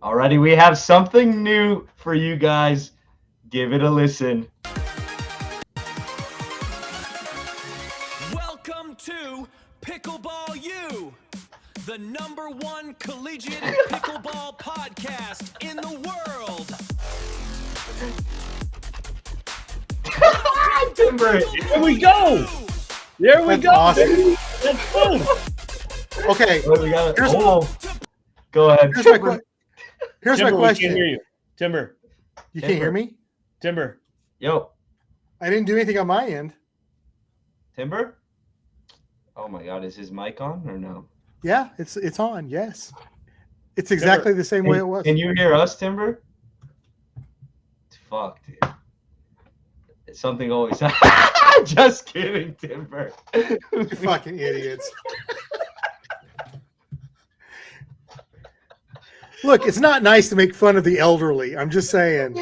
Alrighty, we have something new for you guys. Give it a listen. Welcome to Pickleball U, the #1 collegiate pickleball podcast in the world. Timber. There we go. There we go. Awesome. That's fun. Okay. Oh, we got it. Here's- Go ahead. Here's my question. Here's my Timber, we can't question. hear you. Timber. You can't hear me? Timber. Yo, I didn't do anything on my end. Timber. Oh my God, is his mic on or no? Yeah, it's on. Yes, it's exactly the same way it was. Can you hear us, Timber? Fuck, dude. Something always. Just kidding, Timber. You fucking idiots. Look, it's not nice to make fun of the elderly. I'm just saying.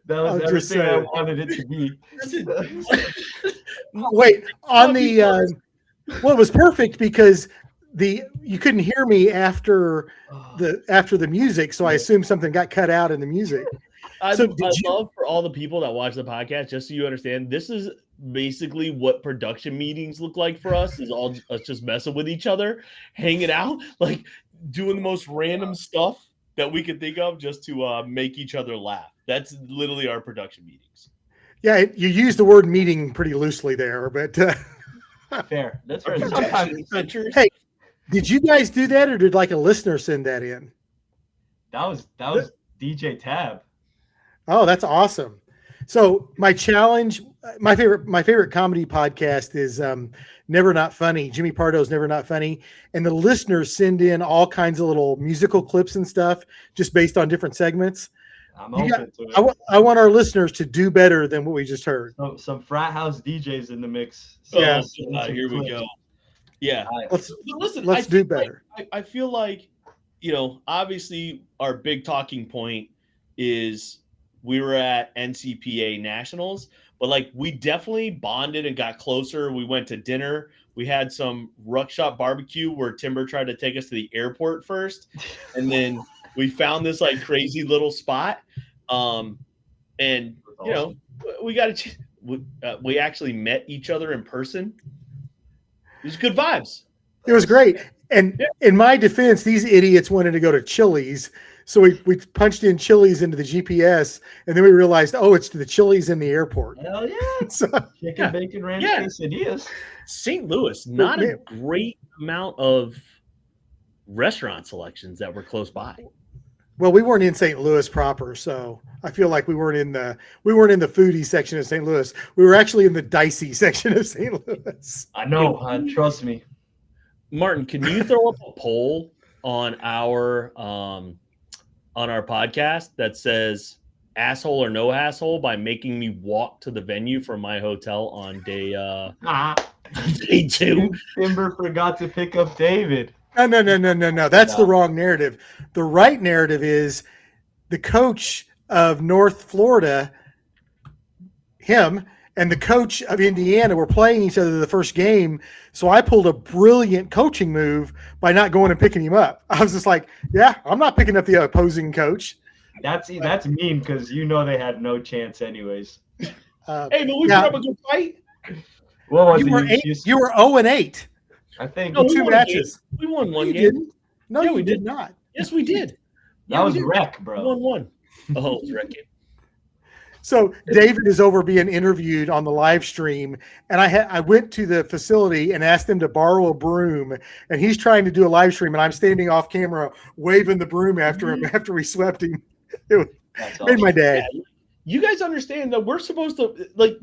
That was I'm just everything I saying. wanted it to be. Wait, on the well, it was perfect because you couldn't hear me after the music, so I assumed something got cut out in the music. I So did you- love for all the people that watch the podcast, just so you understand, this is basically what production meetings look like for us, is all us just messing with each other, hanging out, like doing the most random stuff that we could think of just to make each other laugh. That's literally our production meetings. Yeah, you used the word meeting pretty loosely there, but Fair. That's Our right. production Sometimes adventures. Hey, did you guys do that, or did like a listener send that in? that was DJ Tab. Oh, that's awesome. So my challenge, my favorite comedy podcast is Never Not Funny. Jimmy Pardo's Never Not Funny. And the listeners send in all kinds of little musical clips and stuff just based on different segments. I'm You open to it. I want our listeners to do better than what we just heard. Some frat house DJs in the mix. Yeah. Here we go. Yeah. Let's But listen, let's I do feel like- better. I feel like, obviously our big talking point is we were at NCPA Nationals, but like we definitely bonded and got closer. We went to dinner. We had some ruckshop barbecue where Timber tried to take us to the airport first, and then we found this like crazy little spot. And we got we actually met each other in person. It was good vibes. It was great. And in my defense, these idiots wanted to go to Chili's. So we punched in Chili's into the GPS, and then we realized, it's the Chili's in the airport. Hell yeah. So, Chicken bacon ranch Yeah. quesadillas. St. Louis, not a great amount of restaurant selections that were close by. well, we weren't in St. Louis proper, so I feel like we weren't in the foodie section of St. Louis. We were actually in the dicey section of St. Louis. I know. Trust me. Martin, can you throw up a poll on our podcast that says asshole or no asshole by making me walk to the venue from my hotel on day 2? Timber forgot to pick up David. No. That's the wrong narrative. The right narrative is the coach of North Florida, him, and the coach of Indiana were playing each other the first game. So I pulled a brilliant coaching move by not going and picking him up. I was just like, yeah, I'm not picking up the opposing coach. That's mean because they had no chance anyways. Hey, but we Yeah. put up a good fight. What was You were it? you were 0-8. I think No, we two won a matches. game. We won one You game. didn't. No, Yeah, you we did did. not. Yes, we did. that was we did. wreck, We bro. won one. Oh, it was wreck game. So David is over being interviewed on the live stream, and I went to the facility and asked him to borrow a broom, and he's trying to do a live stream, and I'm standing off camera waving the broom after him after we swept him. It That's made my day. Yeah, you guys understand that we're supposed to, like,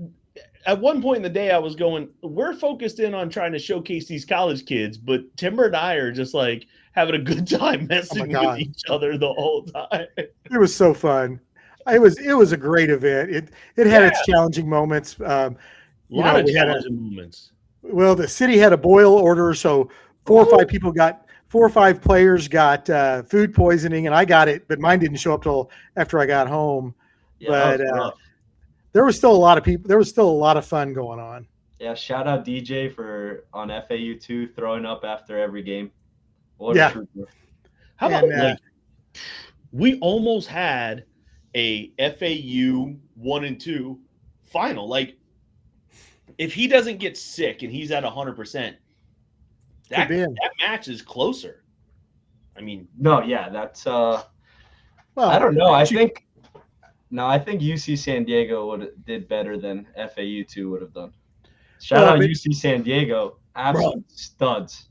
at one point in the day, I was going, we're focused in on trying to showcase these college kids, but Timber and I are just like having a good time messing with God. each other the whole time. It was so fun. It was a great event. It had its challenging moments. A lot of we had challenging moments. Well, the city had a boil order, so 4 or 5 players got food poisoning, and I got it, but mine didn't show up till after I got home. Yeah, that But was rough. there was still a lot of people. There was still a lot of fun going on. Yeah, shout out DJ on FAU2 throwing up after every game. What Yeah. a trooper. How about And, like we almost had a FAU 1 and 2 final. Like, if he doesn't get sick and he's at 100%, that match is closer. I mean, no, yeah, that's Well, I don't know. I think UC San Diego did better than FAU 2 would have done. Shout out UC San Diego, absolute studs.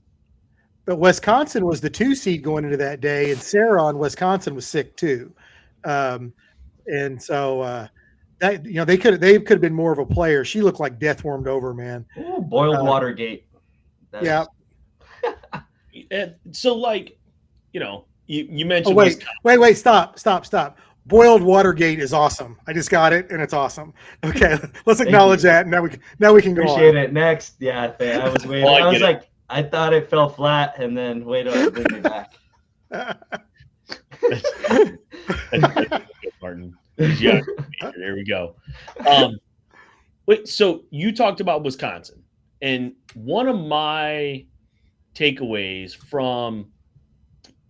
But Wisconsin was the 2 seed going into that day, and Sarah on Wisconsin was sick too, and so that they could have been more of a player. She looked like death warmed over, man. Ooh, boiled Watergate. Yeah. So, like, you mentioned. Oh, wait, stop. Boiled Watergate is awesome. I just got it, and it's awesome. Okay, let's acknowledge that. And now we can go Appreciate it. Next, yeah, I was waiting. I was like, I thought it fell flat, and then wait till it bring me back. Martin. Yeah, there we go. Wait, so you talked about Wisconsin, and one of my takeaways from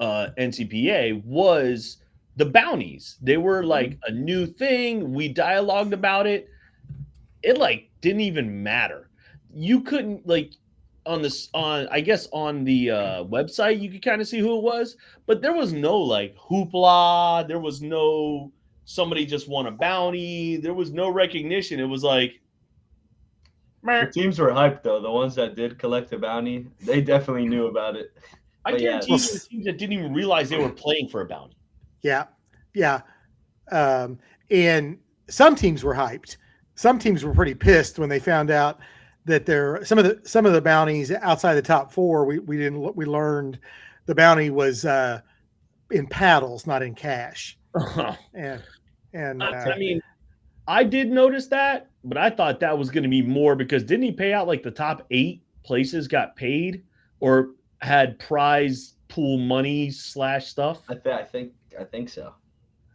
NCPA was the bounties. They were like a new thing. We dialogued about it. It like didn't even matter. You couldn't like on the website you could kind of see who it was, but there was no like hoopla. There was no somebody just won a bounty. There was no recognition. It was like the teams were hyped though. The ones that did collect a bounty, they definitely knew about it. I guarantee you the teams that didn't even realize they were playing for a bounty. Yeah. And some teams were hyped. Some teams were pretty pissed when they found out that some of the bounties outside the top 4. We learned the bounty was in paddles, not in cash. And I mean, I did notice that, but I thought that was going to be more because didn't he pay out like the top 8 places got paid or had prize pool money / stuff? I think so.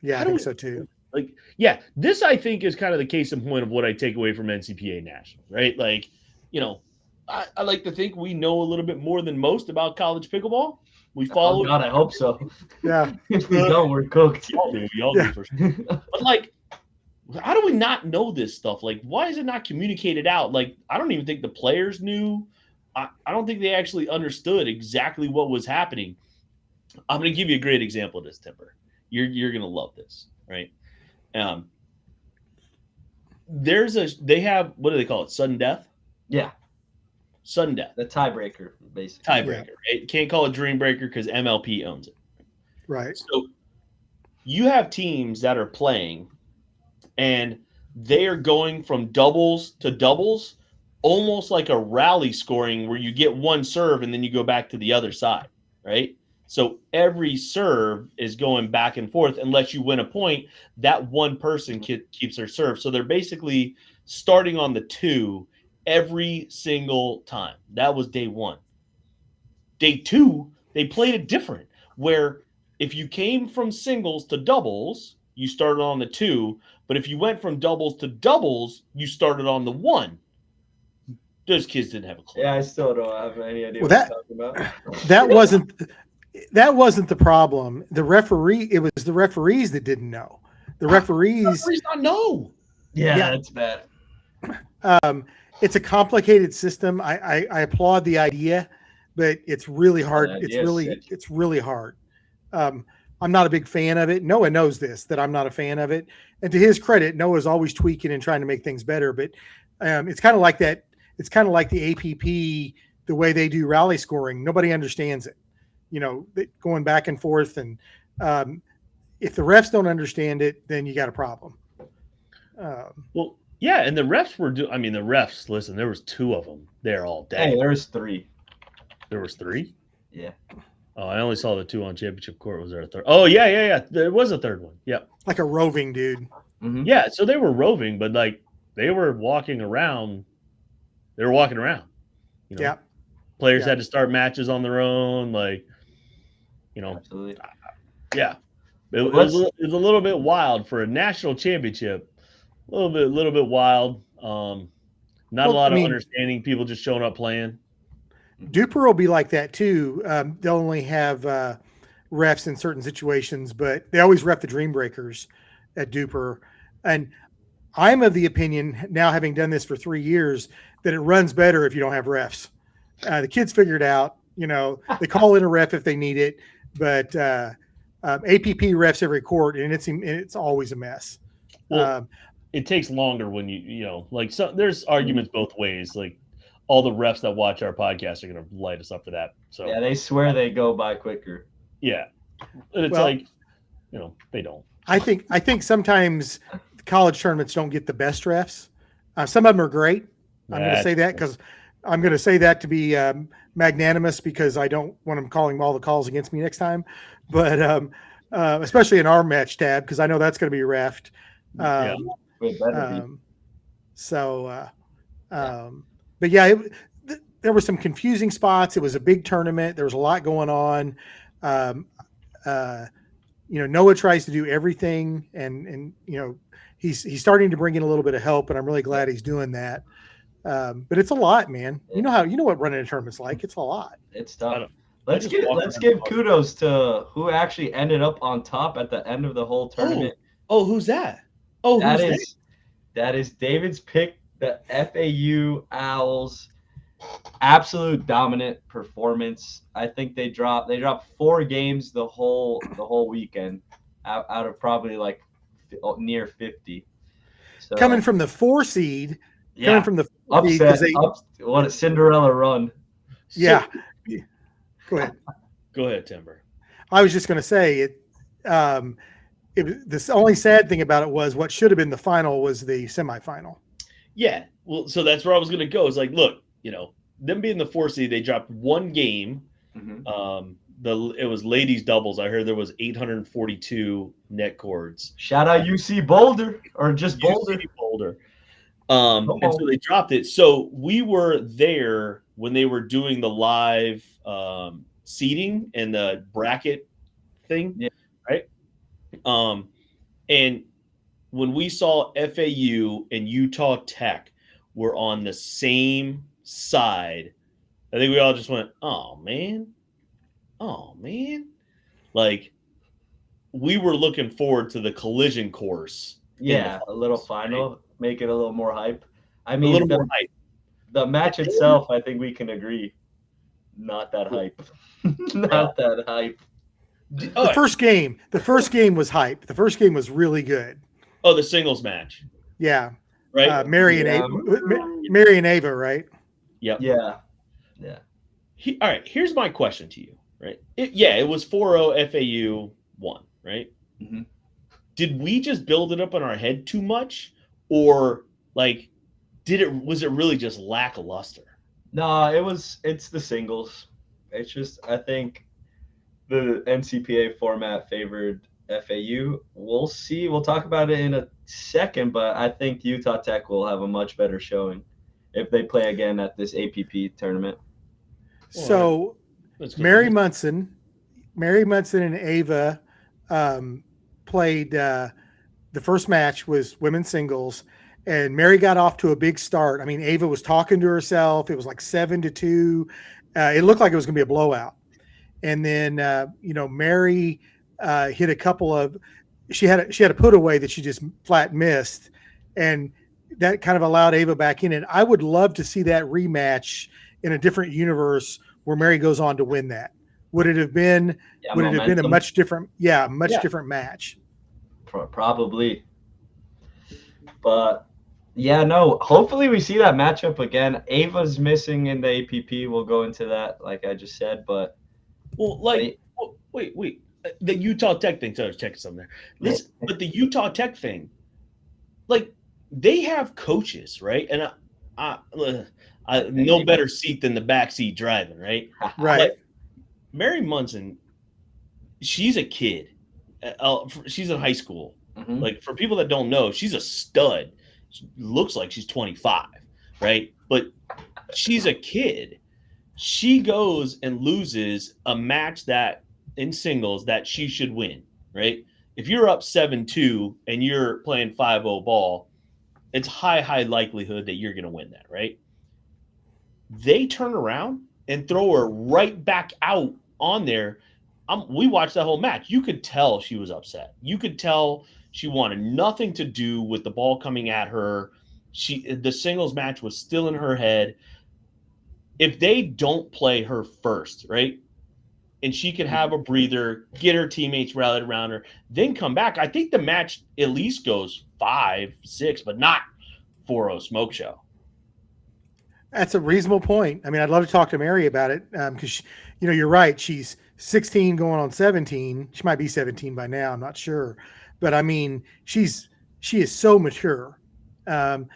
Yeah, I think so too. Like, yeah, this I think is kind of the case in point of what I take away from NCPA Nationals, right? Like, I like to think we know a little bit more than most about college pickleball. We follow. Oh God, I hope so. Yeah. If we don't, we're cooked. We all do for sure. But like, how do we not know this stuff? Like, why is it not communicated out? Like, I don't even think the players knew. I don't think they actually understood exactly what was happening. I'm going to give you a great example of this, Timber. You're going to love this, right? They have, what do they call it? Sudden death? Yeah. Sudden death. The tiebreaker, basically. Tiebreaker, right? Can't call it dream breaker because MLP owns it. Right. So you have teams that are playing and they are going from doubles to doubles, almost like a rally scoring where you get one serve and then you go back to the other side, right? So every serve is going back and forth unless you win a point. That one person keeps their serve. So they're basically starting on the 2 every single time. That was day 1. Day 2, they played it different, where if you came from singles to doubles, you started on the 2. But if you went from doubles to doubles, you started on the 1. Those kids didn't have a clue. Yeah, I still don't have any idea what you're talking about. That wasn't the problem. It was the referees that didn't know. The referees not know. Yeah, that's bad. It's a complicated system. I applaud the idea, but it's really hard. It's really hard. I'm not a big fan of it. Noah knows this, that I'm not a fan of it. And to his credit, Noah's always tweaking and trying to make things better. But it's kind of like that. It's kind of like the APP, the way they do rally scoring. Nobody understands it. Going back and forth. And if the refs don't understand it, then you got a problem. Well, yeah, and the refs the refs, listen, there was 2 of them there all day. Hey, there was 3. There was 3? Yeah. Oh, I only saw the 2 on Championship Court. Was there a third? Oh, yeah. There was a third one. Yep. Like a roving dude. Mm-hmm. Yeah, so they were roving, but like they were walking around. They were walking around. Yeah. Players had to start matches on their own, like, Absolutely. Yeah. It was a little bit wild for a national championship. A little bit wild. Not a lot of understanding. People just showing up playing. Duper will be like that too. They'll only have refs in certain situations, but they always ref the Dream Breakers at Duper. And I'm of the opinion, now having done this for 3 years, that it runs better if you don't have refs. The kids figure it out. They call in a ref if they need it, but APP refs every court, and it's always a mess. Well, it takes longer when so there's arguments both ways. Like all the refs that watch our podcast are going to light us up for that. So yeah, they swear they go by quicker. Yeah, and it's they don't. I think sometimes college tournaments don't get the best refs. Some of them are great. I'm going to say that because I'm going to say that to be magnanimous, because I don't want them calling all the calls against me next time. But especially in our match tab, because I know that's going to be refed. But yeah, there were some confusing spots. It was a big tournament. There was a lot going on. Noah tries to do everything, and he's starting to bring in a little bit of help, and I'm really glad he's doing that. But it's a lot, man. You know what running a tournament's like. It's a lot. It's tough. Let's give kudos to who actually ended up on top at the end of the whole tournament. Oh, who's that? Oh, that is David's pick, the FAU Owls. Absolute dominant performance. I think they dropped 4 games the whole weekend out of probably like near 50. So, coming from the 4 seed, upset, what a Cinderella run. Yeah. Go ahead, Timber. I was just going to say the only sad thing about it was what should have been the final was the semifinal. Yeah. Well, so that's where I was going to go. It's like, look, them being the 4 seed, they dropped 1 game. Mm-hmm. It was ladies doubles. I heard there was 842 net cords. Shout out UC Boulder, or just Boulder. Boulder. And so they dropped it. So we were there when they were doing the live seating and the bracket thing, right? And when we saw FAU and Utah Tech were on the same side, I think we all just went, oh man. Like, we were looking forward to the collision course. Yeah, a little final, right? Make it a little more hype. I mean, a little more hype. The match itself, I think we can agree, not that hype. Not that hype. The first game was hype. The first game was really good. Oh, the singles match. Yeah. Right. Mary and Ava, right? Yep. Yeah. All right. Here's my question to you. Right. It was 4-0 FAU 1. Right. Mm-hmm. Did we just build it up in our head too much, or like, was it really just lackluster? No, it's the singles. It's just, I think the NCPA format favored FAU. We'll see. We'll talk about it in a second, but I think Utah Tech will have a much better showing if they play again at this APP tournament. So Mary Munson and Ava played the first match was women's singles, and Mary got off to a big start. I mean, Ava was talking to herself. It was like 7-2. It looked like it was going to be a blowout. And then, Mary hit a couple of – she had a put away that she just flat missed, and that kind of allowed Ava back in. And I would love to see that rematch in a different universe where Mary goes on to win that. Would it have been a much different match? Probably. But hopefully we see that matchup again. Ava's missing in the APP. We'll go into that, like I just said. But wait. The Utah Tech thing. So I was checking something there. But the Utah Tech thing, like, they have coaches, right? And no better seat than the back seat driving, right? Right. Like, Mary Munson, she's a kid. She's in high school. Mm-hmm. Like, for people that don't know, she's a stud. She looks like she's 25, right? But she's a kid. She goes and loses a match that in singles that she should win, right? If you're up 7-2 and you're playing 5-0 ball, it's high likelihood that you're going to win that, right? They turn around and throw her right back out on there we watched that whole match. You could tell she was upset. You could tell she wanted nothing to do with the ball coming at her. The singles match was still in her head. If they don't play her first, right? And she can have a breather, get her teammates rallied around her, then come back. I think the match at least goes 5-6, but not 4-0 smoke show. That's a reasonable point. I mean, I'd love to talk to Mary about it because, you're right. She's 16 going on 17. She might be 17 by now. I'm not sure. But, I mean, she is so mature. And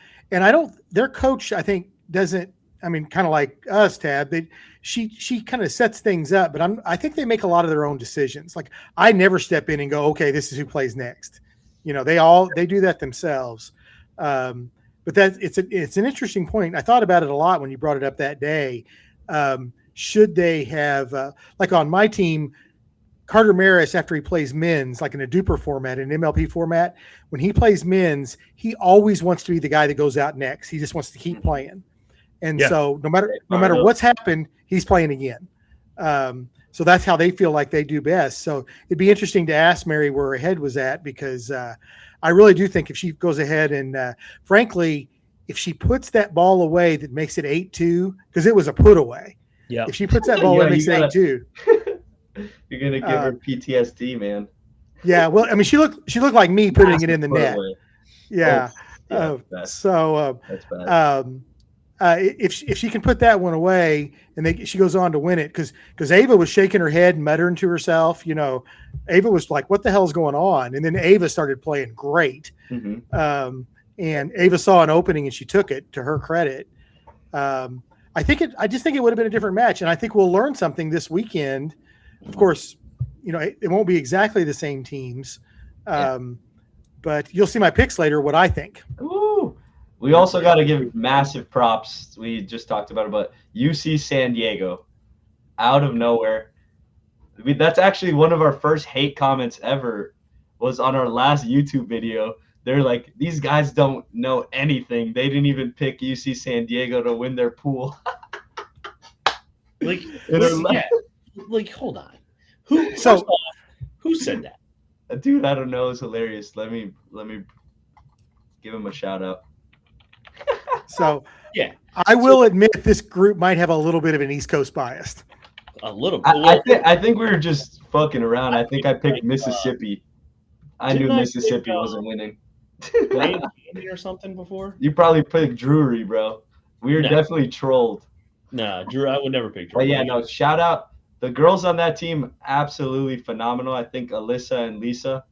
their coach, I think, doesn't, kind of like us, Tab, she kind of sets things up, but I think they make a lot of their own decisions. Like I never step in and go, okay, this is who plays next. They do that themselves. But it's an interesting point. I thought about it a lot when you brought it up that day. Should they have, like on my team, Carter Maris, after he plays men's, like in a duper format, an MLP format, when he plays men's, he always wants to be the guy that goes out next. He just wants to keep playing. And so no matter what's happened, he's playing again. So that's how they feel like they do best. So it'd be interesting to ask Mary where her head was at, because I really do think if she goes ahead and frankly, if she puts that ball away that makes it 8-2, because it was a put away. Yeah. If she puts that ball away, it makes it 8-2. You're gonna give her PTSD, man. Yeah. Well, she looked like me putting it in the net. Away. Yeah. That's bad. If she can put that one away and she goes on to win it, because Ava was shaking her head and muttering to herself, Ava was like, what the hell's going on? And then Ava started playing great. Mm-hmm. And Ava saw an opening and she took it, to her credit. I just think it would have been a different match. And I think we'll learn something this weekend. Of course, it won't be exactly the same teams. But you'll see my picks later, what I think. Ooh. We also got to give massive props. We just talked about it, but UC San Diego, out of nowhere. That's actually one of our first hate comments ever, was on our last YouTube video. They're like, these guys don't know anything. They didn't even pick UC San Diego to win their pool. Hold on. Who said that? Dude, I don't know. It's hilarious. Let me give him a shout out. So yeah, I will admit this group might have a little bit of an East Coast bias. A little. I think we were just fucking around. I think I picked Mississippi. I knew Mississippi wasn't winning. Or something before. You probably picked Drury, bro. We were definitely trolled. Nah, Drew, I would never pick Drury. But yeah, no. Shout out the girls on that team. Absolutely phenomenal. I think Alyssa and Lisa,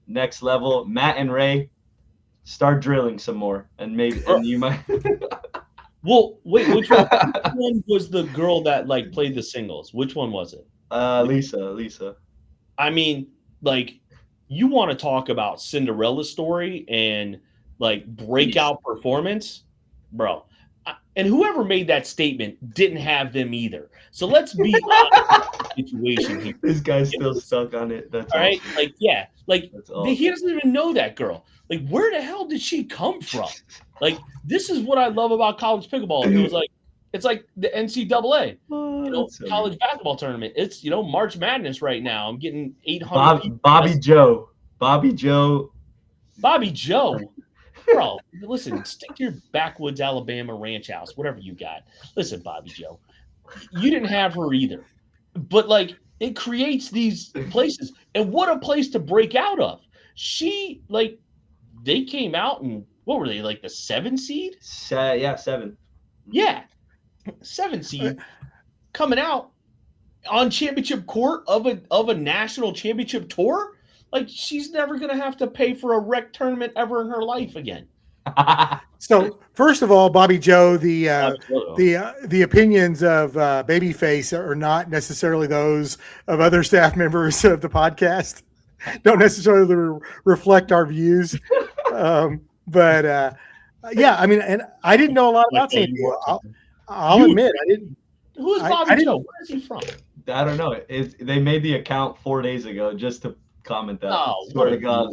next level. Matt and Ray. Start drilling some more, and you might. Well, wait, which one was the girl that played the singles? Which one was it? Lisa. I mean, you want to talk about Cinderella story and breakout performance, bro. And whoever made that statement didn't have them either. So let's be honest with the situation here. This guy's still stuck on it. That's all right. He doesn't even know that girl. Where the hell did she come from? This is what I love about college pickleball. It's like the NCAA, college basketball tournament. It's March Madness right now. I'm getting 800. Bobby Joe. Bro, listen, stick to your backwoods Alabama ranch house, whatever you got. Listen, Bobby Joe, you didn't have her either. But it creates these places. And what a place to break out of. They came out and what were they, the 7 seed? 7. Yeah. 7 seed coming out on championship court of a national championship tour. She's never going to have to pay for a rec tournament ever in her life again. So first of all, Bobby Joe, the opinions of Babyface are not necessarily those of other staff members of the podcast. Don't necessarily reflect our views. But and I didn't know a lot about San Diego. I'll admit I didn't. Who is Bobby Joe? Where is he from? I don't know. They made the account 4 days ago just to comment that. Oh, swear to God.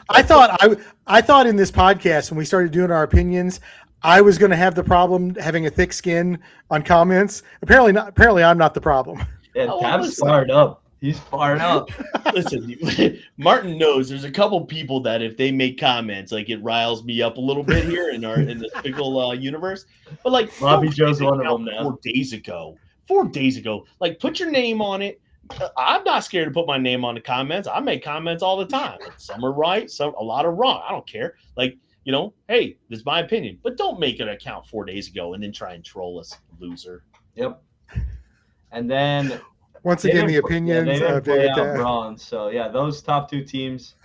I thought in this podcast when we started doing our opinions, I was going to have the problem having a thick skin on comments. Apparently not. Apparently, I'm not the problem. Yeah, Oh, Tab's listen. fired up. He's fired up. Listen, Martin knows there's a couple people that if they make comments, like it riles me up a little bit here in the pickle universe. But like Bobby don't Joe's make one an of them account now. 4 days ago, like put your name on it. I'm not scared to put my name on the comments. I make comments all the time. Some are right, a lot are wrong. I don't care. Like, hey, this is my opinion. But don't make an account 4 days ago and then try and troll us, loser. Yep. And then Once again, the they opinions didn't of play David out Tab. bronze. So yeah, those top 2 teams,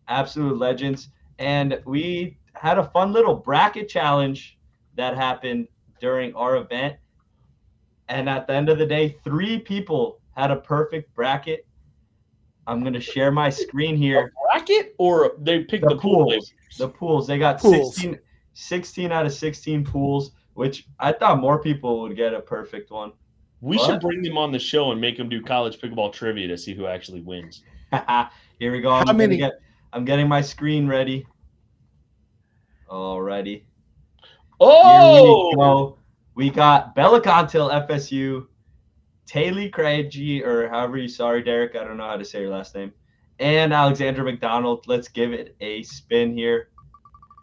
absolute legends. And we had a fun little bracket challenge that happened during our event. And at the end of the day, 3 people had a perfect bracket. I'm going to share my screen here. Bracket, or they picked the pool pools. The pools. They got Pools. 16 out of 16 pools, which I thought more people would get a perfect one. We should bring them on the show and make them do college pickleball trivia to see who actually wins. Here we go. I'm getting my screen ready. Alrighty. Oh! Here we go. We got Bella Contil, FSU, Taylor Craigie, or however you, sorry, Derek, I don't know how to say your last name, and Alexandra McDonald. Let's give it a spin here.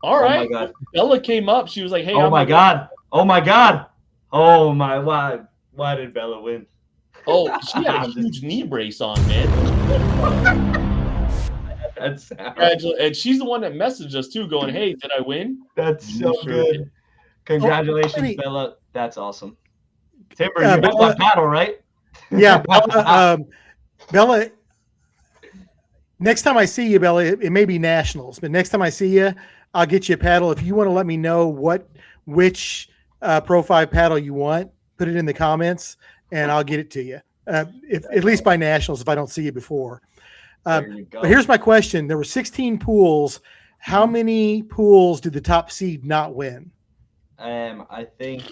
All right. Oh my God. Bella came up. She was like, hey, Oh my God. Oh my God. Oh my, why did Bella win? Oh, she had a huge knee brace on, man. That's sad. And she's the one that messaged us too, going, hey, did I win? That's so good. Congratulations, Bella. That's awesome. Timber, you have my paddle, right? Yeah, Bella. Next time I see you, Bella, it may be nationals, but next time I see you, I'll get you a paddle. If you want to let me know which Pro 5 paddle you want, put it in the comments, and I'll get it to you. If at least by nationals, if I don't see you before. But here's my question: there were 16 pools. How many pools did the top seed not win? I think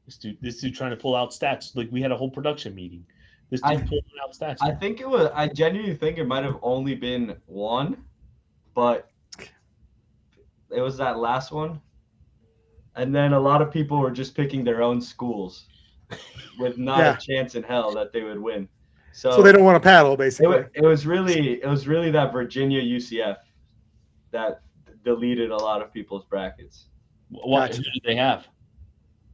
this dude trying to pull out stats. Like we had a whole production meeting. This dude pulling out stats. I genuinely think it might have only been one, but it was that last one. And then a lot of people were just picking their own schools with not a chance in hell that they would win. So they don't want to paddle, basically. It was really that Virginia UCF that deleted a lot of people's brackets. What did they have?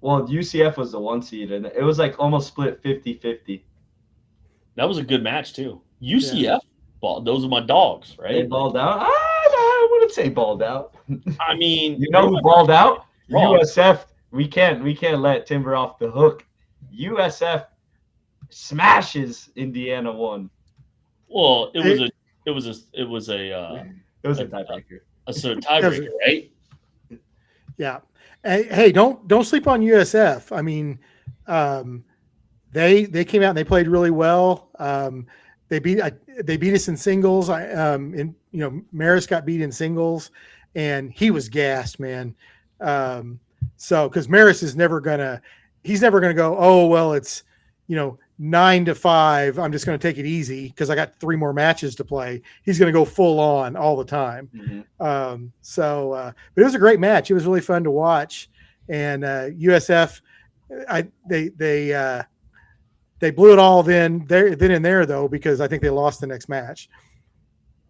Well, UCF was the 1 seed, and it was like almost split 50-50. That was a good match too. UCF, those are my dogs, right? They balled out. I wouldn't say balled out. I mean, you know who balled out? USF. We can't let Timber off the hook. USF smashes Indiana 1. Well, it was a tiebreaker. A tiebreaker, right? Yeah. Hey, don't sleep on USF. I mean, they came out and they played really well. They beat us in singles. Maris got beat in singles, and he was gassed, man. So because Maris is never gonna go, oh well, it's 9-5. I'm just gonna take it easy because I got 3 more matches to play. He's gonna go full on all the time. Mm-hmm. But it was a great match. It was really fun to watch. And USF, they blew it all then and there though, because I think they lost the next match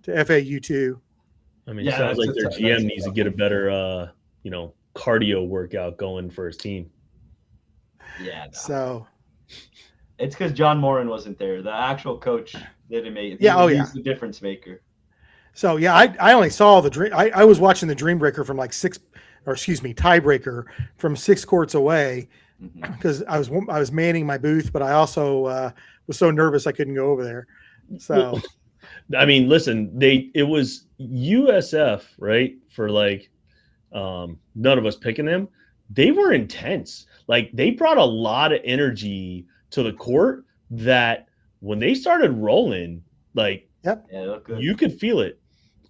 to FAU 2. I mean, it sounds like their GM needs to get a better cardio workout going for his team. Yeah. No. So it's because John Moran wasn't there. The actual coach didn't make it. He's the difference maker. So yeah, I only saw the dream. I was watching the Dreambreaker from tiebreaker from 6 courts away because I was manning my booth, but I also was so nervous I couldn't go over there. So, I mean, listen, it was USF, right? For none of us picking them. They were intense. Like they brought a lot of energy to the court that when they started rolling, you could feel it.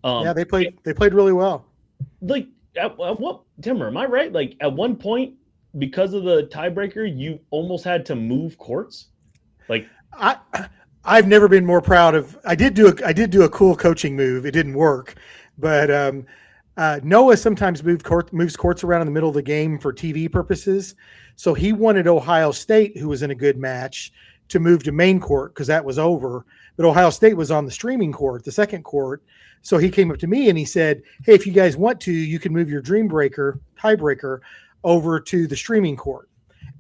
They played really well. Like at what, Timber, am I right? Like at one point, because of the tiebreaker, you almost had to move courts. Like I've never been more proud of. I did do a cool coaching move. It didn't work, but Noah sometimes moves courts around in the middle of the game for TV purposes. So he wanted Ohio State, who was in a good match, to move to main court because that was over. But Ohio State was on the streaming court, the second court. So he came up to me and he said, hey, if you guys want to, you can move your tiebreaker over to the streaming court.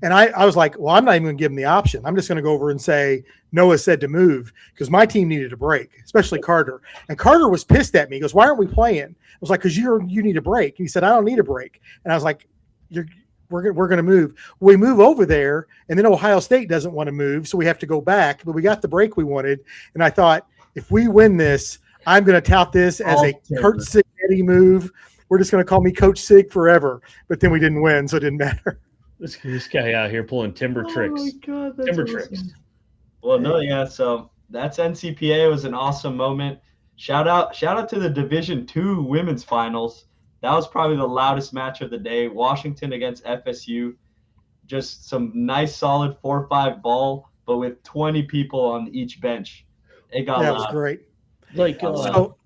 And I was like, well, I'm not even going to give him the option. I'm just going to go over and say, Noah said to move because my team needed a break, especially Carter. And Carter was pissed at me. He goes, why aren't we playing? I was like, because you need a break. He said, I don't need a break. And I was like, we're going to move. We move over there, and then Ohio State doesn't want to move, so we have to go back. But we got the break we wanted. And I thought, if we win this, I'm going to tout this as a Kurt Signetti move. We're just going to call me Coach Sig forever. But then we didn't win, so it didn't matter. This guy out here pulling timber tricks. Oh my God, that's timber awesome. tricks. Well, no, yeah. So that's NCPA. It was an awesome moment. Shout out to the Division II women's finals. That was probably the loudest match of the day. Washington against FSU. Just some nice, solid 4-5 ball, but with 20 people on each bench. It got That loud. was great. Like, So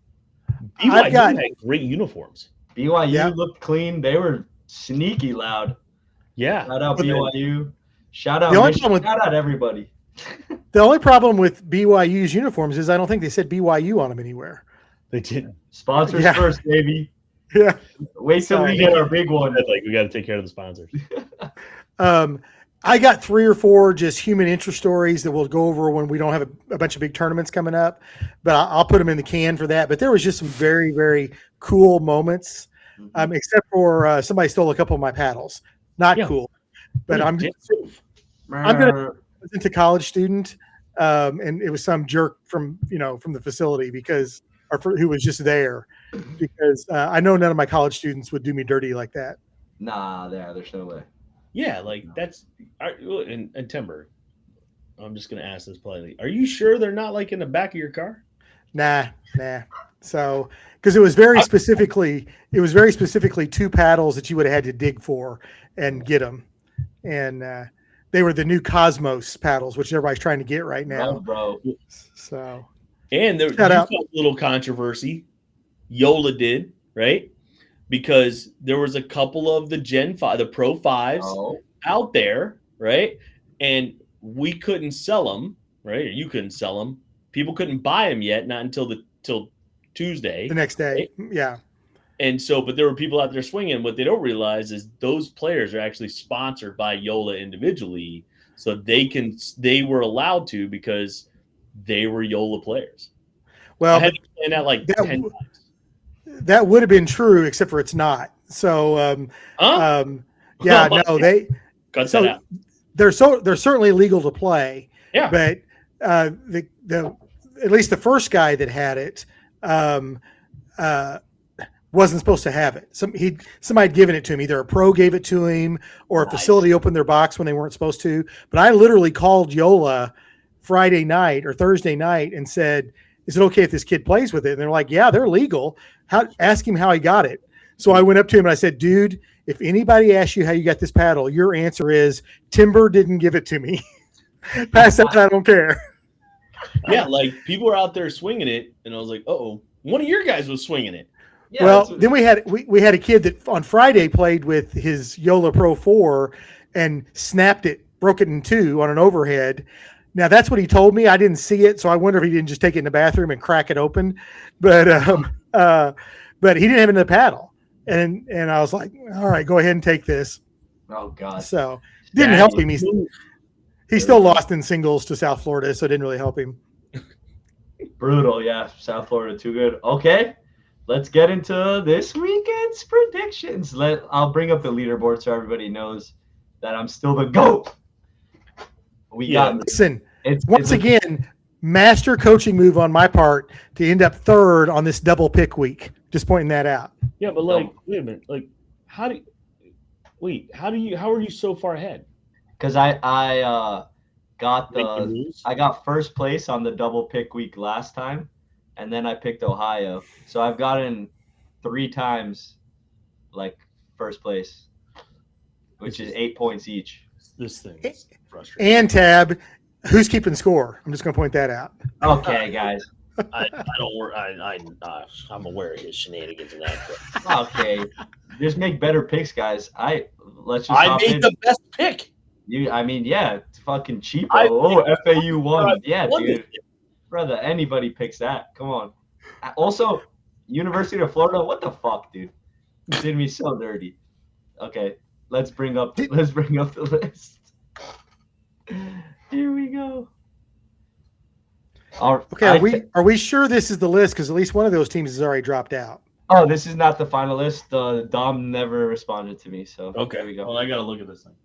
BYU had great uniforms. BYU looked clean. They were sneaky loud. Yeah. Shout out BYU. Shout out The only Michigan. problem with- Shout out everybody. The only problem with BYU's uniforms is I don't think they said BYU on them anywhere. They didn't. Sponsors Yeah. first, baby. Yeah. Wait till we get our big one. Like, we got to take care of the sponsors. I got 3 or 4 just human interest stories that we'll go over when we don't have a bunch of big tournaments coming up, but I'll put them in the can for that. But there was just some very, very cool moments, except for somebody stole a couple of my paddles. Not cool, but I'm going to present a college student, and it was some jerk from the facility who was just there because I know none of my college students would do me dirty like that. Nah, there's no way. Yeah, like that's and Timber. I'm just gonna ask this politely. Are you sure they're not like in the back of your car? Nah. So, because it was very specifically 2 paddles that you would have had to dig for and get them, and they were the new Cosmos paddles, which everybody's trying to get right now. Oh, bro. So, and there was a little controversy. Yola did, right? Because there was a couple of the Gen 5, the Pro 5s out there, right? And we couldn't sell them, right? Or you couldn't sell them. People couldn't buy them yet, not until Tuesday. The next day, right? Yeah. And so, but there were people out there swinging. What they don't realize is those players are actually sponsored by Yola individually, so they were allowed to because they were Yola players. Well, I had to explain that like 10 times. That would have been true, except for it's not. So, yeah, no, they cut that out. They're certainly legal to play. Yeah, but the at least the first guy that had it wasn't supposed to have it. Somebody had given it to him. Either a pro gave it to him, or a facility opened their box when they weren't supposed to. But I literally called Yola Friday night or Thursday night and said, is it okay if this kid plays with it? And they're like, yeah, they're legal. Ask him how he got it. So I went up to him and I said, dude, if anybody asks you how you got this paddle, your answer is Timber didn't give it to me. Pass that, I don't care. Yeah, like people were out there swinging it, and I was like, "Oh, one of your guys was swinging it." Yeah, well, then we had a kid that on Friday played with his Yola Pro 4 and snapped it, broke it in 2 on an overhead. Now that's what he told me. I didn't see it, so I wonder if he didn't just take it in the bathroom and crack it open. But he didn't have another paddle, and I was like, all right, go ahead and take this. Oh God! So didn't help him. He still lost in singles to South Florida, so it didn't really help him. Brutal, yeah. South Florida too good. Okay, let's get into this weekend's predictions. I'll bring up the leaderboard so everybody knows that I'm still the GOAT. Listen, once again, master coaching move on my part to end up 3rd on this double pick week. Just pointing that out. Yeah, but like, wait a minute, like, how are you so far ahead? Because I got first place on the double pick week last time, and then I picked Ohio. So I've gotten 3 times like first place, which is 8 points each. This thing is frustrating. And Tab, who's keeping score? I'm just going to point that out. Okay, guys. I don't work. I'm aware of his shenanigans in that. Okay, just make better picks, guys. Let's just I hop made in. the best pick. I mean, yeah, it's fucking cheapo. I Oh, picked FAU where I won. Yeah, won this dude, brother, anybody picks that. Come on. Also, University of Florida. What the fuck, dude? Did me so dirty. Okay, let's bring up the list. Here we go. Okay, are we sure this is the list? Because at least one of those teams has already dropped out. Oh, this is not the final list. Dom never responded to me, so Okay. Here we go. Well, I gotta look at this thing.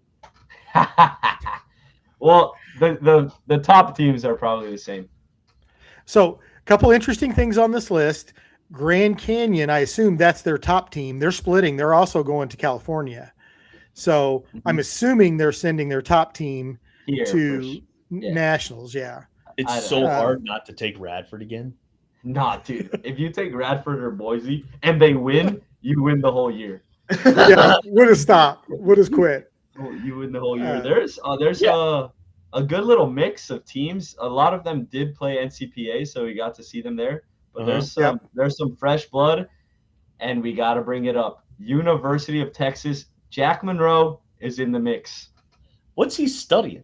Well, the top teams are probably the same. So, a couple interesting things on this list. Grand Canyon, I assume that's their top team. They're splitting. They're also going to California. So I'm assuming they're sending their top team to Nationals. Yeah. It's so hard not to take Radford again. Nah, dude. If you take Radford or Boise and they win, you win the whole year. Yeah. What is stop? What is quit? You win the whole year. There's a good little mix of teams. A lot of them did play NCPA, so we got to see them there. But there's some fresh blood, and we got to bring it up. University of Texas, Jack Monroe is in the mix. What's he studying?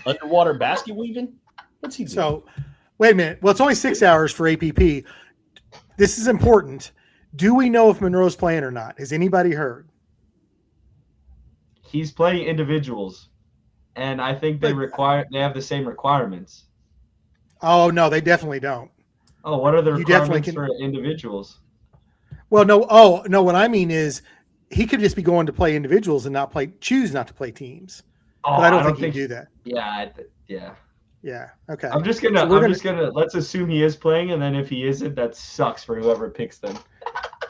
Underwater basket weaving? What's he doing? So, wait a minute. Well, it's only 6 hours for APP. This is important. Do we know if Monroe's playing or not? Has anybody heard? He's playing individuals, and I think they have the same requirements. Oh no, they definitely don't. Oh, what are the requirements for individuals? Well, no. Oh no, what I mean is he could just be going to play individuals and choose not to play teams. Oh, but I don't think he'd do that. Yeah. Yeah. Okay. I'm just gonna let's assume he is playing, and then if he isn't, that sucks for whoever picks them.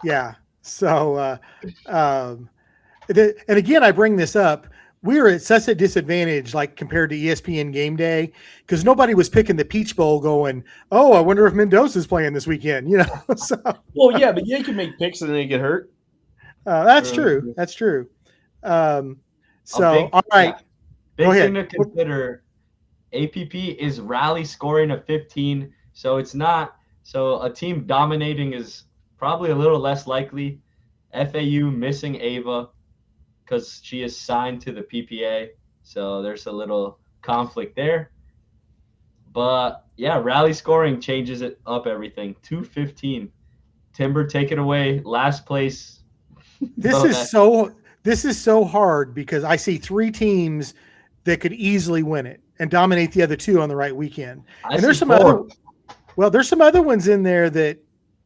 Yeah. So, and again, I bring this up. We were at such a disadvantage, like compared to ESPN Game Day, because nobody was picking the Peach Bowl, going, "Oh, I wonder if Mendoza's playing this weekend." You know. So. Well, yeah, but you can make picks and then they get hurt. That's true. That's true. All right. Big thing to consider. APP is rally scoring of 15, so it's not. So a team dominating is probably a little less likely. FAU missing Ava because she is signed to the PPA, so there's a little conflict there. But yeah, rally scoring changes it up everything. 215. Timber, take it away. Last place. This is so hard because I see three teams that could easily win it and dominate the other two on the right weekend. And there's some other ones in there that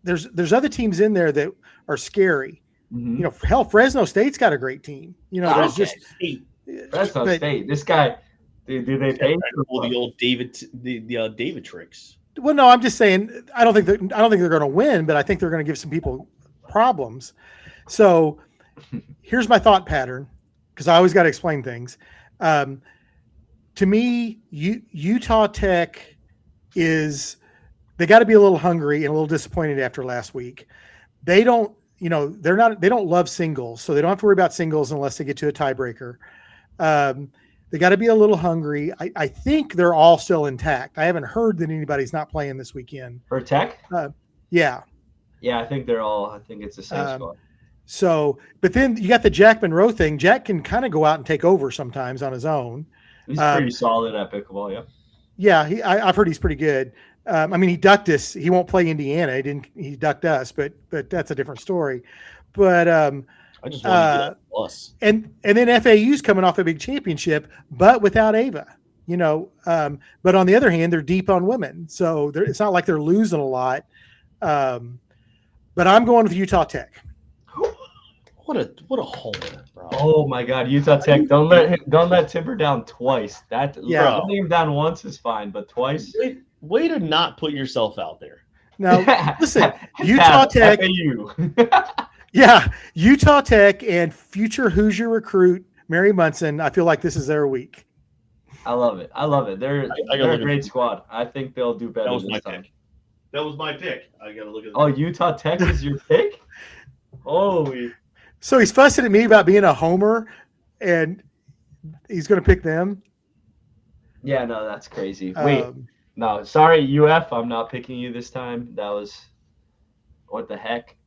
there's other teams in there that are scary. Mm-hmm. You know, hell, Fresno State's got a great team. You know, Fresno State. This guy, do they pay the old David tricks? Well, no, I'm just saying I don't think they're going to win, but I think they're going to give some people problems. So here's my thought pattern, because I always got to explain things. To me, Utah Tech they got to be a little hungry and a little disappointed after last week. They don't love singles, so they don't have to worry about singles unless they get to a tiebreaker. They got to be a little hungry. I think they're all still intact. I haven't heard that anybody's not playing this weekend. For Tech? Yeah. Yeah, I think it's the same squad. So, but then you got the Jack Monroe thing. Jack can kind of go out and take over sometimes on his own. He's pretty solid at pickleball, yeah. Yeah, I've heard he's pretty good. I mean, he ducked us. He won't play Indiana. He ducked us, but that's a different story. But I just want to get a plus. And then FAU's coming off a big championship, but without Ava. You know, but on the other hand, they're deep on women, so it's not like they're losing a lot. But I'm going with Utah Tech. What a hole, bro! Oh my God, Utah Tech! Don't let Timber down twice. Letting him down once is fine, but twice. Way to not put yourself out there. Now, listen, Utah Tech. Yeah, Utah Tech and future Hoosier recruit Mary Munson. I feel like this is their week. I love it. They're a great squad. I think they'll do better this time. That was my pick. I gotta look at. Oh, Utah Tech is your pick? Holy. So he's fussing at me about being a homer, and he's going to pick them. Yeah, no, that's crazy. Wait, No, sorry, UF. I'm not picking you this time. That was what the heck.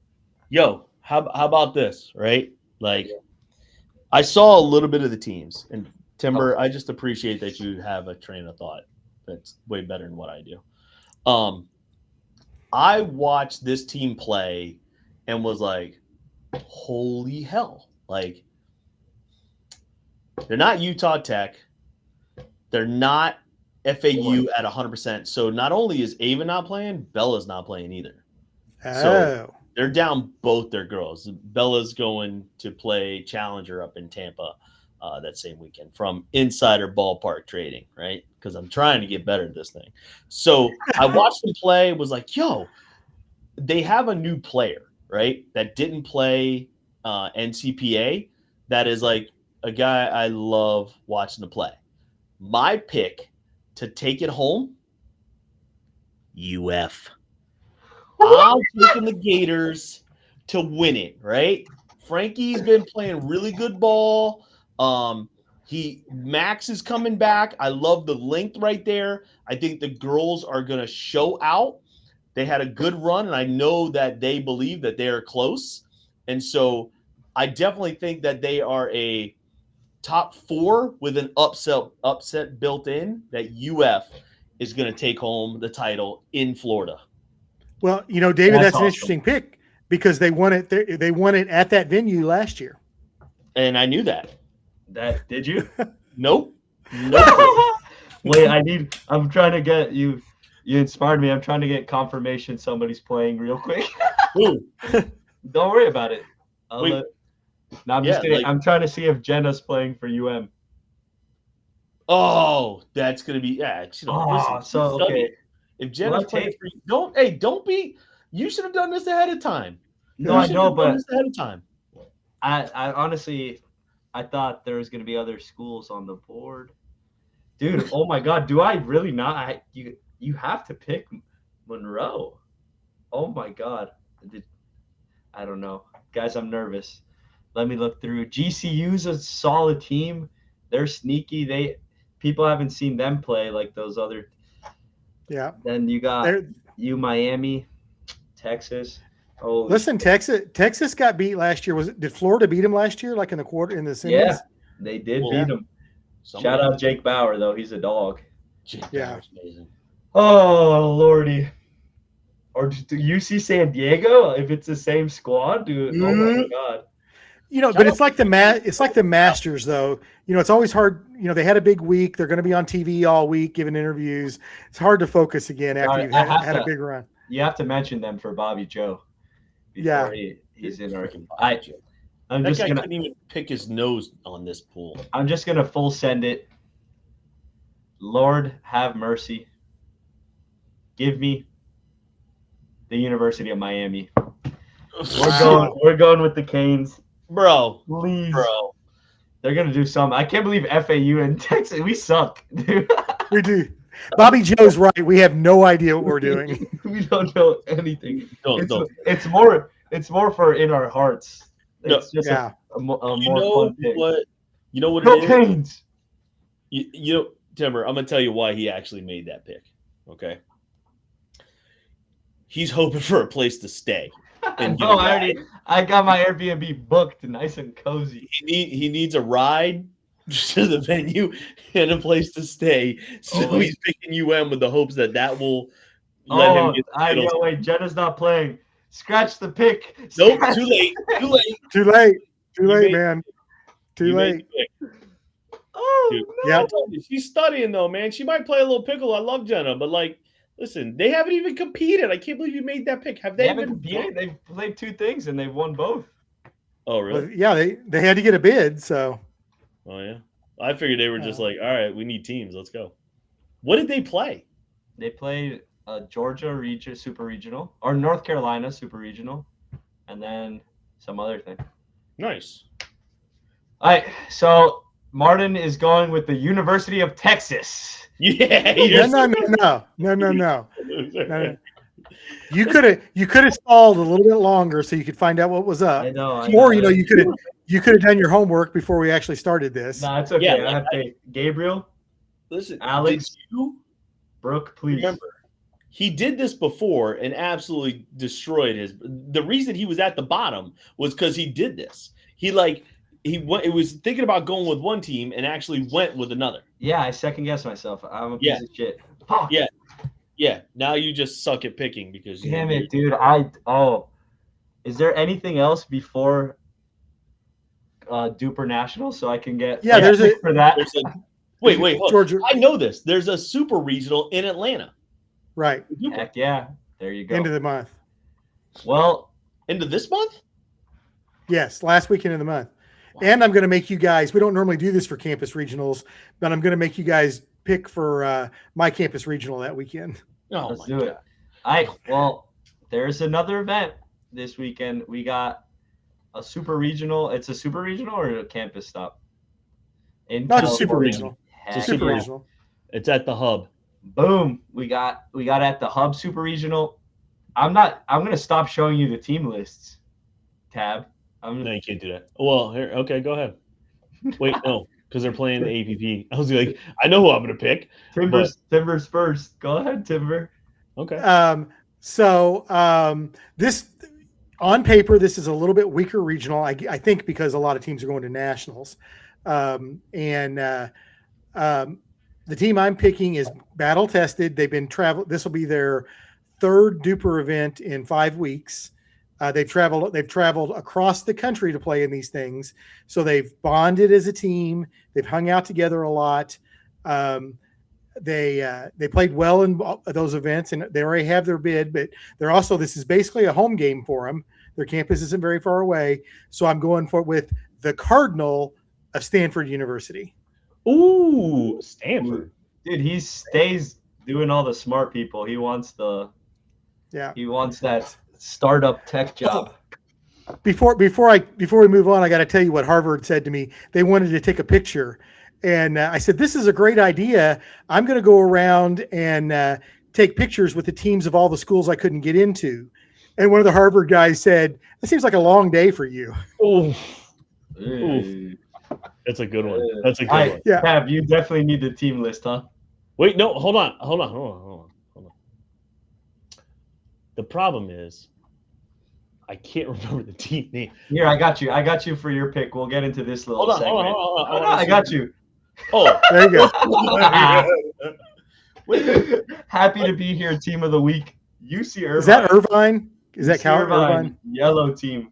Yo, how about this, right? Like, I saw a little bit of the teams, and Timber, I just appreciate that you have a train of thought that's way better than what I do. I watched this team play and was like, holy hell. Like, they're not Utah Tech. They're not FAU at 100%. So not only is Ava not playing, Bella's not playing either. So they're down both their girls. Bella's going to play Challenger up in Tampa that same weekend from Insider Ballpark Trading, right? Because I'm trying to get better at this thing. So I watched them play, was like, yo, they have a new player, right? That didn't play NCPA. That is like a guy I love watching to play. My pick to take it home, UF. I'm taking the Gators to win it, right? Frankie's been playing really good ball. Max is coming back. I love the length right there. I think the girls are going to show out. They had a good run, and I know that they believe that they are close. And so I definitely think that they are a top 4 with an upset built in, that UF is going to take home the title in Florida. Well, David, that's an interesting pick because they won it. They won it at that venue last year. And I knew that. That did you? Nope. Wait, I'm trying to get you. You inspired me. I'm trying to get confirmation somebody's playing real quick. Don't worry about it. I'm just kidding. I'm trying to see if Jenna's playing for UM. Oh, that's gonna be okay. If Jenna's playing for you, don't be. You should have done this ahead of time. No, I know, but ahead of time. I honestly, I thought there was gonna be other schools on the board, dude. Oh my God, do I really not? You have to pick Monroe. Oh my God, I don't know, guys. I'm nervous. Let me look through. GCU's a solid team. They're sneaky. People haven't seen them play like those other. Yeah. Then you got Miami, Texas. Oh, listen, Texas got beat last year. Did Florida beat them last year? Like in the semis? Yeah, they did beat them. Shout out Jake Bauer though. He's a dog. Jake Bauer's amazing. Oh Lordy. Or do UC San Diego? If it's the same squad, dude. Oh my God. But it's like the Masters though. It's always hard. They had a big week. They're going to be on TV all week giving interviews. It's hard to focus again after you've had a big run. You have to mention them for Bobby Joe. He's in our. I'm that just guy gonna couldn't even pick his nose on this pool. I'm just gonna full send it. Lord have mercy. Give me the University of Miami. We're going with the Canes. Bro. Please. Bro. They're going to do something. I can't believe FAU and Texas. We suck, dude. We do. Bobby Joe's right. We have no idea what we're doing. We don't know anything. It's more for in our hearts. It's just a more fun pick. You know what Go it Canes. is? Timber, I'm going to tell you why he actually made that pick. Okay. He's hoping for a place to stay. No, I got my Airbnb booked, nice and cozy. He needs a ride to the venue and a place to stay. So he's picking UM with the hopes that will let him get the middle. Wait, Jenna's not playing. Scratch the pick. Nope, too late. Too late, man. Too late. Oh, dude, no. Yeah, she's studying though, man. She might play a little pickle. I love Jenna, but listen, they haven't even competed. I can't believe you made that pick. Have they haven't competed? They've played 2 things and they've won both. Oh, really? Well, yeah, they had to get a bid, so. Oh, yeah. I figured they were just like, all right, we need teams. Let's go. What did they play? They played Georgia Super Regional, or North Carolina Super Regional, and then some other thing. Nice. All right, so Martin is going with the University of Texas. Yeah. No. You could have stalled a little bit longer so you could find out what was up. I know. Or you could have done your homework before we actually started this. No, it's okay. Yeah, I have to. Gabriel. Listen, Alex. Brooke, please. Remember, he did this before and absolutely destroyed his. The reason he was at the bottom was because he did this. He was thinking about going with one team and actually went with another. Yeah, I second guessed myself. I'm a piece of shit. Fuck. Yeah. Now you just suck at picking because you Damn it, dude. Is there anything else before Duper National so I can get there's a for that? Wait, hold Georgia. I know this. There's a super regional in Atlanta. Right. Heck yeah. There you go. End of the month. Well, Into this month? Yes, last weekend of the month. Wow. And I'm going to make you guys, we don't normally do this for campus regionals, but I'm going to make you guys pick for my campus regional that weekend. Oh, let's do it. Well, there's another event this weekend. We got a super regional. It's a super regional or a campus stop? Not a super regional. It's a super regional. It's at the hub. Boom. We got at the hub super regional. I'm gonna stop showing you the team lists. Tab. No, you can't do that. Well, here, okay, go ahead. Wait, no, because they're playing the APP. I was like, I know who I'm gonna pick. Timber's first. Go ahead, Timber. Okay. This on paper, this is a little bit weaker regional. I think because a lot of teams are going to nationals, the team I'm picking is battle tested. They've been This will be their third Duper event in 5 weeks. They've traveled across the country to play in these things. So they've bonded as a team. They've hung out together a lot. They played well in those events, and they already have their bid. But this is basically a home game for them. Their campus isn't very far away, so I'm going with the Cardinal of Stanford University. Ooh, Stanford, dude, he stays doing all the smart people. He wants he wants that startup tech job. Before we move on, I got to tell you what Harvard said to me. They wanted to take a picture, and I said, "This is a great idea. I'm going to go around and take pictures with the teams of all the schools I couldn't get into." And one of the Harvard guys said, "It seems like a long day for you." Ooh. That's a good one. That's a good one. Yeah. Tab, you definitely need the team list, huh? Wait, no, hold on. The problem is I can't remember the team name. Here, I got you for your pick. We'll get into this little segment. Hold on. I got you. Oh, there you go. Happy to be here, team of the week. UC Irvine. Is that Irvine? Is that Cal Irvine? Yellow team.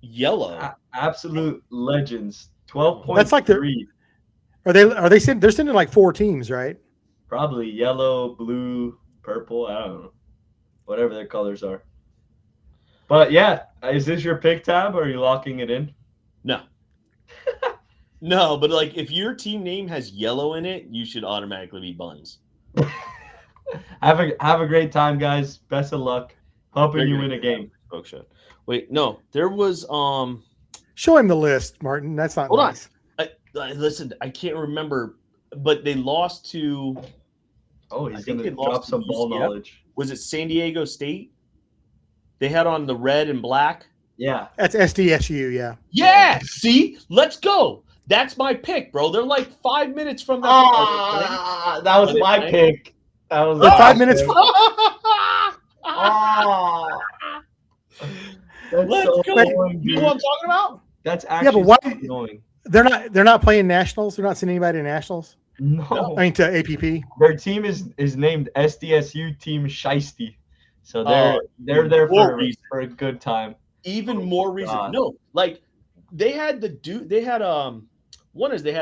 Yellow. Absolute legends. 12.3. That's like they're sending like 4 teams, right? Probably yellow, blue, purple. I don't know. Whatever their colors are. But yeah, is this your pick, Tab, or are you locking it in? No. No, but like if your team name has yellow in it, you should automatically be Buns. Have a great time, guys. Best of luck. Hoping you win a game. Wait, no, there was Show him the list, Martin. That's not nice. Listen, I can't remember, but they lost to. Oh, he's going to drop some ball knowledge. Was it San Diego State? They had on the red and black. Yeah. That's SDSU, yeah. Yeah, see? Let's go. That's my pick, bro. They're like 5 minutes from that. That was my pick. That was 5 minutes. Let's go. You know what I'm talking about? That's actually annoying. They're not playing nationals. They're not sending anybody to nationals. No. I mean to APP. Their team is named SDSU Team Shiesty. So they're there for a good time. Even more reason. God. No, like they had they had a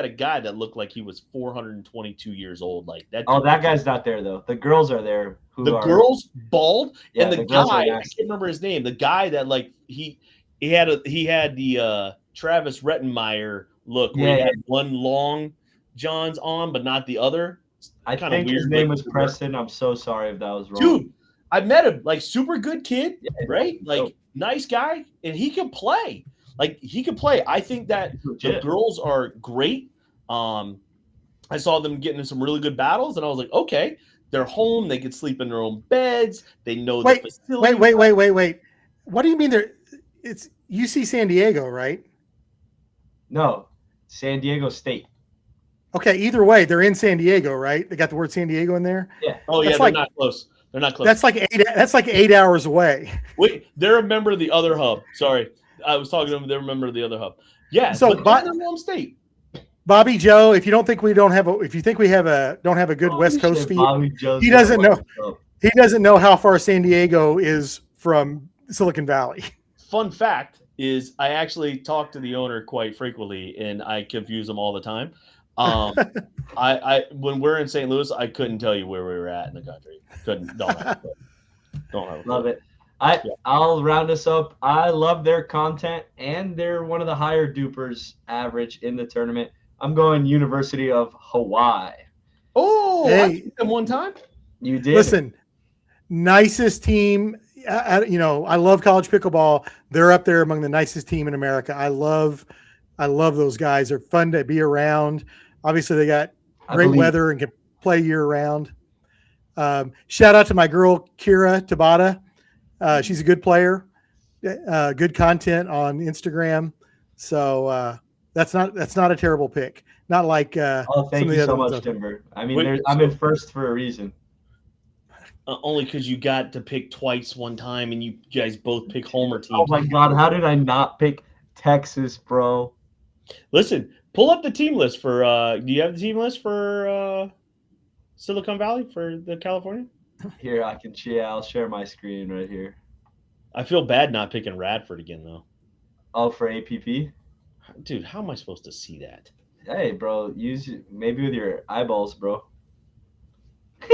guy that looked like he was 422 years old. Like that. Oh, that guy's not there though. The girls are there. Girls bald, yeah, and the guy I can't remember his name. The guy that like he had the Travis Rettenmeyer look where he had one long Johns on, but not the other. I think his name was Preston. I'm so sorry if that was wrong. Dude, I met him. Like super good kid, right? Like nice guy, and he can play. I think that the girls are great. I saw them getting in some really good battles, and I was like, okay, they're home. They can sleep in their own beds. They know the facility. Wait. What do you mean it's UC San Diego, right? No, San Diego State. Okay, either way, they're in San Diego, right? They got the word San Diego in there. Yeah. Oh yeah, they're not close. They're not close. That's like 8 hours away. Wait, they're a member of the other hub. Sorry, I was talking to them. They're a member of the other hub. Yeah, So, but they're in their home state. Bobby Joe, if you don't think we don't have if you think we have don't have a good West Coast feed, he doesn't know. He doesn't know how far San Diego is from Silicon Valley. Fun fact is, I actually talk to the owner quite frequently, and I confuse them all the time. I when we're in St. Louis, I couldn't tell you where we were at in the country. Don't have a Love it. I'll round us up. I love their content, and they're one of the higher dupers average in the tournament. I'm going University of Hawaii. Oh, hey, I beat them one time. You did. Listen, nicest team. I love college pickleball. They're up there among the nicest team in America. I love those guys. They're fun to be around. Obviously, they got great weather and can play year round. Shout out to my girl Kira Tabata. She's a good player. Good content on Instagram. So that's not a terrible pick. Not like thank you so much, Timber. I mean, I'm in first for a reason. Only because you got to pick twice one time, and you guys both pick Homer teams. Oh my God, how did I not pick Texas, bro? Listen, pull up the team list for. Do you have the team list for Silicon Valley for the California? Here, I'll share my screen right here. I feel bad not picking Radford again, though. Oh, for APP? Dude, how am I supposed to see that? Hey, bro, maybe with your eyeballs, bro.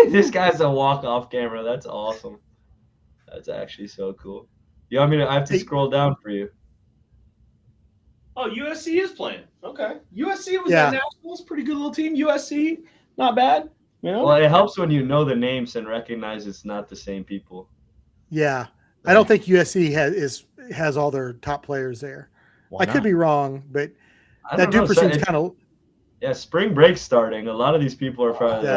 This guy's a walk-off camera. That's awesome. That's actually so cool. You want me to? I have to scroll down for you. Oh, USC is playing. Okay, USC was at Nationals. Pretty good little team. USC, not bad. You know? Well, it helps when you know the names and recognize it's not the same people. Yeah, I don't think USC has all their top players there. I could be wrong, but that duper seems kind of. Yeah, spring break's starting. A lot of these people are probably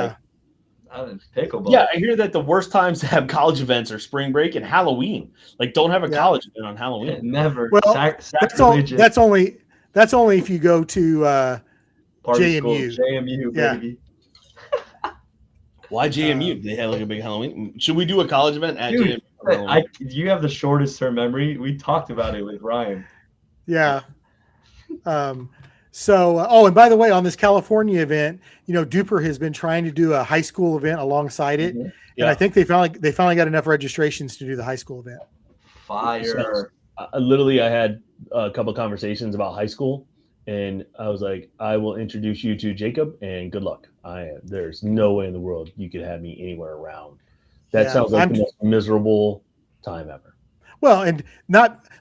pickleball. Yeah, I hear that the worst times to have college events are spring break and Halloween. Like, don't have a college event on Halloween. Never. Well, that's only if you go to JMU. JMU, baby. Why JMU? They have like a big Halloween. Should we do a college event at JMU? You have the shortest term memory. We talked about it with Ryan. Yeah. And by the way, on this California event, Duper has been trying to do a high school event alongside it, and I think they finally got enough registrations to do the high school event. Fire! Literally, I had a couple of conversations about high school, and I was like, I will introduce you to Jacob, and good luck. There's no way in the world you could have me anywhere around. That sounds like the most miserable time ever. Well, and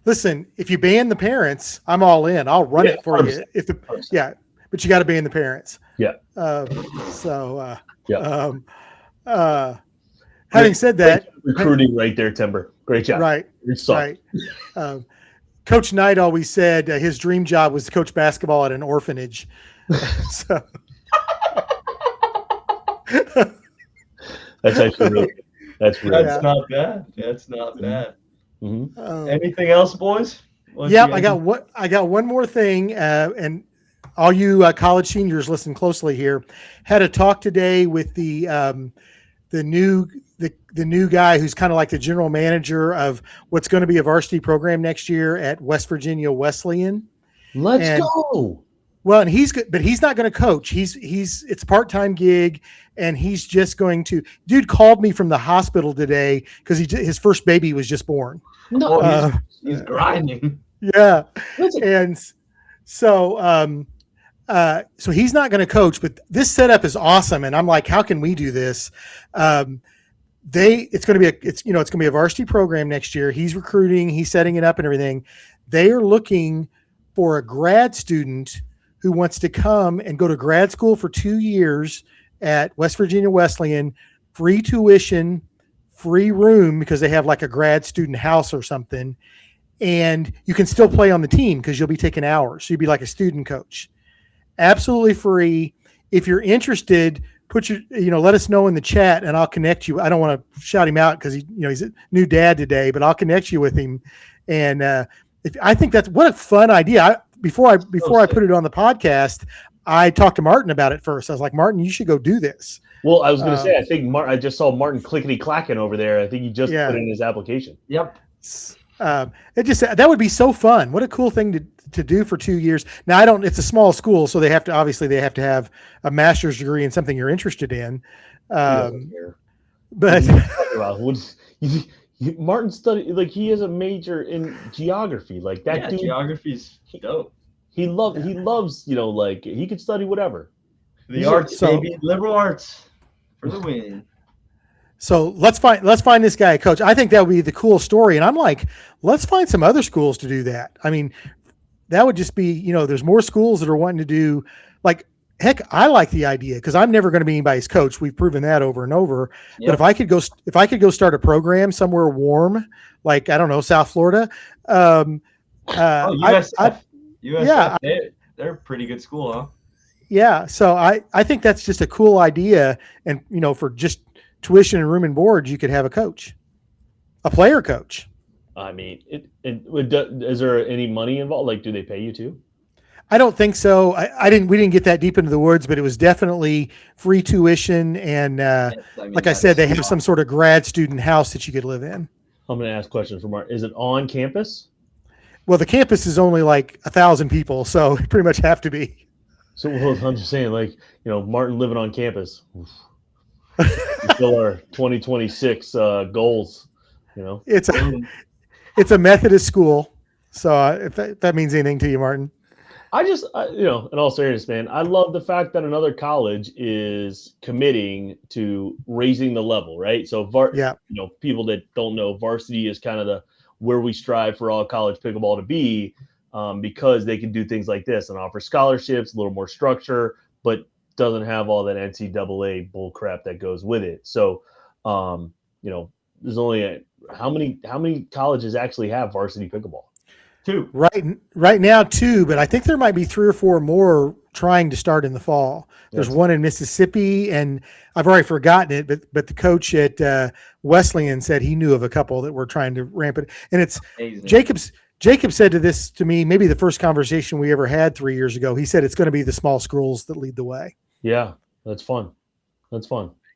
if you ban the parents, I'm all in. I'll run it for 100%. You. But you got to ban the parents. Yeah. Having said that, recruiting right there, Timber. Great job. Right. Coach Knight always said his dream job was to coach basketball at an orphanage. So that's actually really good. That's not bad. That's not bad. Mm-hmm. Anything else, boys? I got one more thing, and all you college seniors, listen closely here. Had a talk today with the new guy who's kind of like the general manager of what's going to be a varsity program next year at West Virginia Wesleyan. Let's go. Well, and he's good, but he's not going to coach. It's a part-time gig, and he's just going to. Dude called me from the hospital today because his first baby was just born. No, he's grinding. Yeah, and so he's not going to coach, but this setup is awesome, and I'm like, how can we do this? It's going to be a varsity program next year. He's recruiting, he's setting it up and everything. They are looking for a grad student who wants to come and go to grad school for 2 years at West Virginia Wesleyan, free tuition, free room because they have like a grad student house or something. And you can still play on the team because you'll be taking hours. So you'd be like a student coach. Absolutely free. If you're interested, let us know in the chat and I'll connect you. I don't want to shout him out because he's a new dad today, but I'll connect you with him. And I think what a fun idea. Before I put it on the podcast, I talked to Martin about it first. I was like, Martin, you should go do this. Well, I was going to say, I think I just saw Martin clickety clacking over there. I think he just Yeah. put in his application. Yep. That would be so fun. What a cool thing to do for 2 years. Now it's a small school, so they have to have a master's degree in something you're interested in. But Martin studied, like, he has a major in geography. Like, that dude, geography's dope. He loves, like, he could study whatever. The arts, baby, liberal arts for the win. So let's find this guy a coach. I think that would be the cool story. And I'm like, let's find some other schools to do that. I mean, that would just be, there's more schools that are wanting to do, like, heck, I like the idea because I'm never going to be anybody's coach. We've proven that over and over. Yep. But if I could go start a program somewhere warm, like, I don't know, South Florida. USF. Yeah, they're a pretty good school, huh? Yeah. So I think that's just a cool idea. And, for just tuition and room and board, you could have a player coach. I mean, is there any money involved? Like, do they pay you too? I don't think so. We didn't get that deep into the woods, but it was definitely free tuition. And like I said, they have some sort of grad student house that you could live in. I'm going to ask questions for Mark. Is it on campus? Well, the campus is only like 1,000 people, so it pretty much have to be. So I'm just saying, like, Martin living on campus. Still our 2026 goals, It's a Methodist school. So if that means anything to you, Martin. I just, in all seriousness, man, I love the fact that another college is committing to raising the level, right? So, people that don't know, varsity is kind of where we strive for all college pickleball to be, because they can do things like this and offer scholarships, a little more structure, but doesn't have all that NCAA bull crap that goes with it. So, there's only how many colleges actually have varsity pickleball? 2. Right now 2, but I think there might be 3 or 4 more trying to start in the fall. There's one in Mississippi, and I've already forgotten it, but the coach at Wesleyan said he knew of a couple that were trying to ramp it. And it's amazing. Jacob said to me, maybe the first conversation we ever had 3 years ago, he said it's going to be the small schools that lead the way. Yeah, that's fun. Makes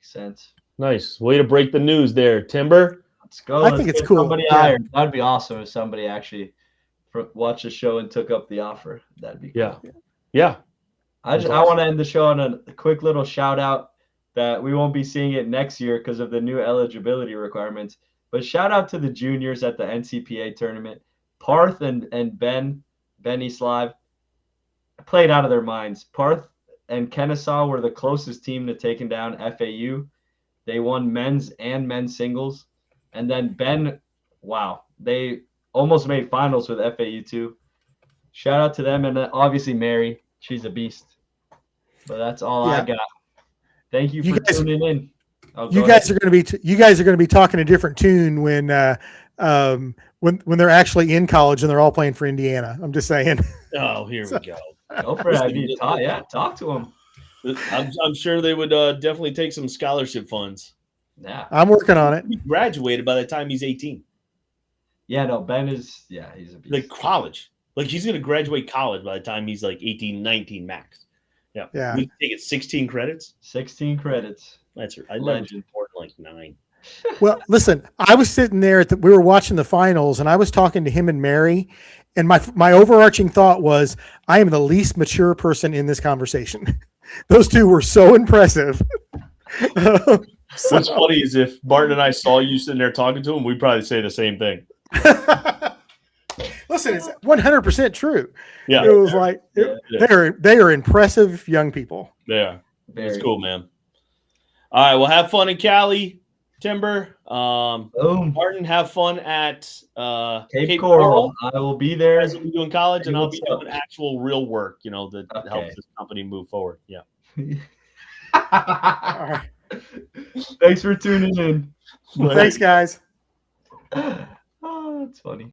sense. Nice. Way to break the news there, Timber. Let's go. I think it's cool. Somebody hired. That'd be awesome if somebody actually watched the show and took up the offer. That'd be cool. Yeah. I want to end the show on a quick little shout out that we won't be seeing it next year because of the new eligibility requirements. But shout out to the juniors at the NCPA tournament. Parth and Ben Eastlive played out of their minds. Parth and Kennesaw were the closest team to taking down FAU. They won men's and men's singles. And then Ben, wow, they almost made finals with FAU too. Shout out to them, and obviously Mary, she's a beast. But that's all I got. Thank you for tuning in. You guys are going to be talking a different tune when they're actually in college and they're all playing for Indiana. I'm just saying. Oh, here we go. Go for it. Talk to them. I'm sure they would definitely take some scholarship funds. Yeah, I'm working on it. He graduated by the time he's 18. Yeah, no, Ben is, he's a beast. Like college. Like, he's going to graduate college by the time he's like 18, 19 max. Yeah. We take it 16 credits? 16 credits. That's right. I learned like 9. Well, listen, I was sitting there we were watching the finals, and I was talking to him and Mary, and my overarching thought was, I am the least mature person in this conversation. Those two were so impressive. What's funny is if Martin and I saw you sitting there talking to him, we'd probably say the same thing. Listen, it's 100% true. Yeah, it was like they are impressive young people. They are. It's cool, man. All right, well, have fun in Cali, Timber. Martin, have fun at Cape Coral. I will be there. As we do in college, and I'll be doing actual real work. That helps this company move forward. Yeah. All right. Thanks for tuning in. Thanks, guys. Oh, that's funny.